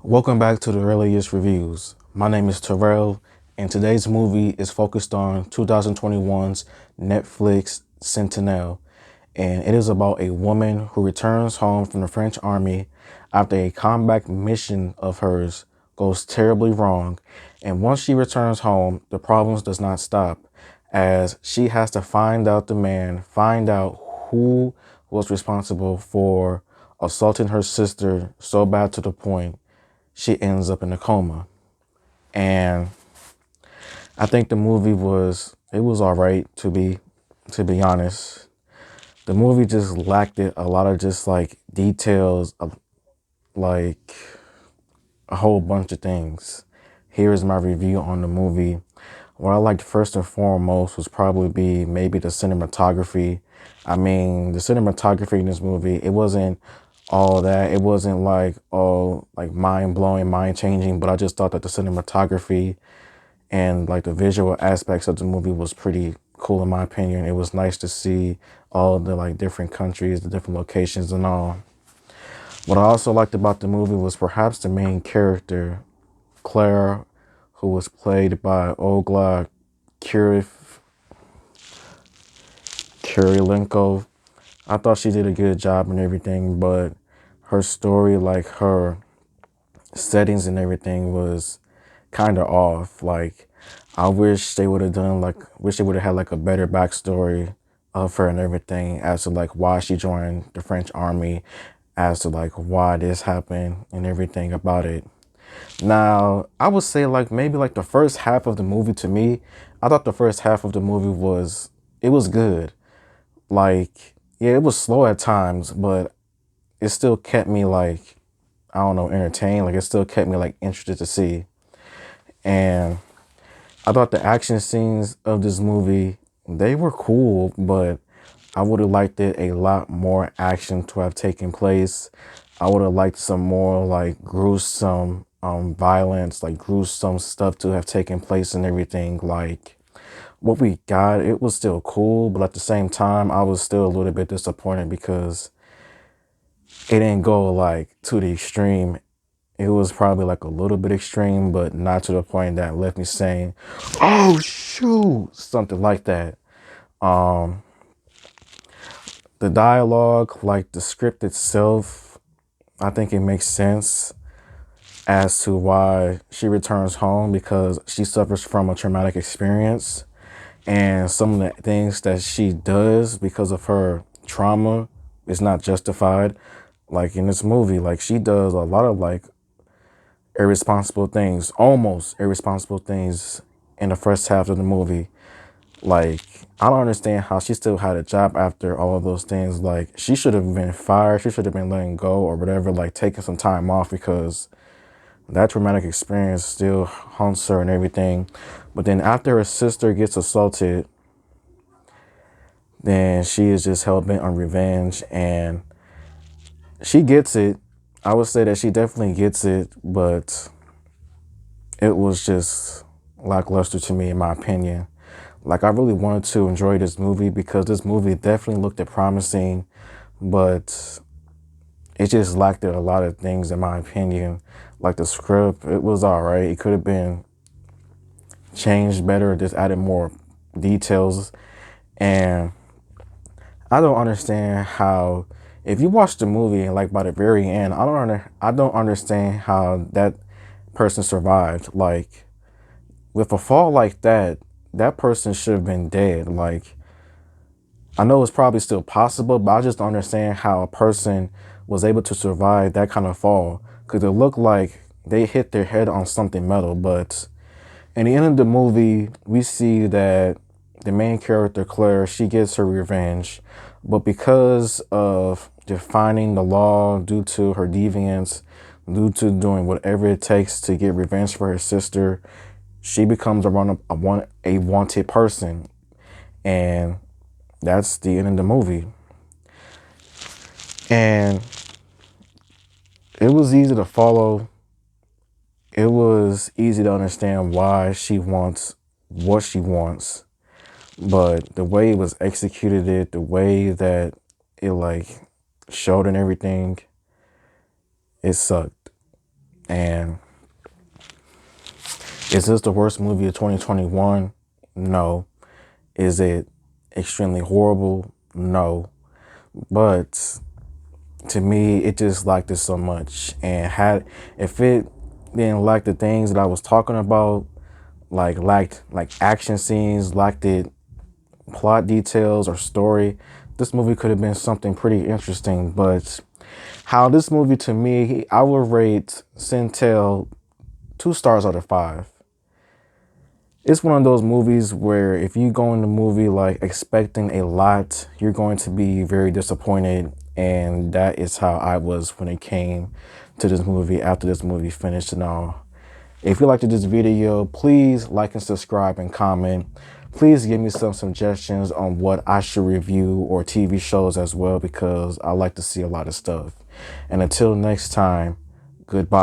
Welcome back to the earliest reviews. My name is Terrell, and today's movie is focused on 2021's Netflix Sentinelle, and it is about a woman who returns home from the French army after a combat mission of hers goes terribly wrong, and once she returns home, the problems does not stop, as she has to find out who was responsible for assaulting her sister so bad to the point she ends up in a coma. And I think the movie was all right, to be honest. The movie just lacked it a lot of just like details of like a whole bunch of things. Here is my review on the movie. What I liked first and foremost was probably be maybe the cinematography. I mean, the cinematography in this movie, it wasn't all that. It wasn't like, oh, like mind blowing, mind changing, but I just thought that the cinematography and like the visual aspects of the movie was pretty cool in my opinion. It was nice to see all the like different countries, the different locations and all. What I also liked about the movie was perhaps the main character, Claire, who was played by Ogla Kurilenko. I thought she did a good job and everything, but her story, like her settings and everything, was kind of off. Like, I wish they would have wish they would have had like a better backstory of her and everything as to like why she joined the French army, as to like why this happened and everything about it. Now, I would say like maybe like the first half of the movie to me, I thought the first half of the movie it was good. Like, yeah, it was slow at times, but it still kept me like, I don't know, entertained. Like it still kept me like interested to see. And I thought the action scenes of this movie, they were cool, but I would have liked it a lot more action to have taken place. I would have liked some more like gruesome violence, like gruesome stuff to have taken place and everything. Like what we got, it was still cool, but at the same time, I was still a little bit disappointed because it didn't go like to the extreme. It was probably like a little bit extreme, but not to the point that left me saying, "Oh shoot," something like that. Um, the dialogue, like the script itself, I think it makes sense as to why she returns home because she suffers from a traumatic experience. And some of the things that she does because of her trauma is not justified. Like in this movie, like she does a lot of like irresponsible things, almost irresponsible things in the first half of the movie. Like, I don't understand how she still had a job after all of those things. Like, she should have been fired. She should have been letting go or whatever, like taking some time off because that traumatic experience still haunts her and everything. But then after her sister gets assaulted, then she is just hell bent on revenge and she gets it. I would say that she definitely gets it, but it was just lackluster to me in my opinion. Like I really wanted to enjoy this movie because this movie definitely looked promising, but it just lacked a lot of things in my opinion. Like the script, it was all right. It could have been changed better, just added more details. And I don't understand how, if you watch the movie and like by the very end, I don't understand how that person survived. Like with a fall like that, that person should have been dead. Like I know it's probably still possible, but I just don't understand how a person was able to survive that kind of fall. Because it looked like they hit their head on something metal. But in the end of the movie, we see that the main character, Claire, she gets her revenge. But because of defying the law due to her deviance, due to doing whatever it takes to get revenge for her sister, she becomes a wanted person. And that's the end of the movie. And it was easy to follow. It was easy to understand why she wants what she wants. But the way it was executed, the way that it like showed and everything, it sucked. And is this the worst movie of 2021? No. Is it extremely horrible? No. But to me, it just lacked it so much. And if it didn't lack the things that I was talking about, lacked like action scenes, lacked it plot details or story, this movie could have been something pretty interesting. But how this movie, to me, I would rate Sentinelle 2 stars out of 5. It's one of those movies where if you go in the movie like expecting a lot, you're going to be very disappointed. And that is how I was when it came to this movie after this movie finished and all. If you liked this video, please like and subscribe and comment. Please give me some suggestions on what I should review or TV shows as well, because I like to see a lot of stuff. And until next time, goodbye.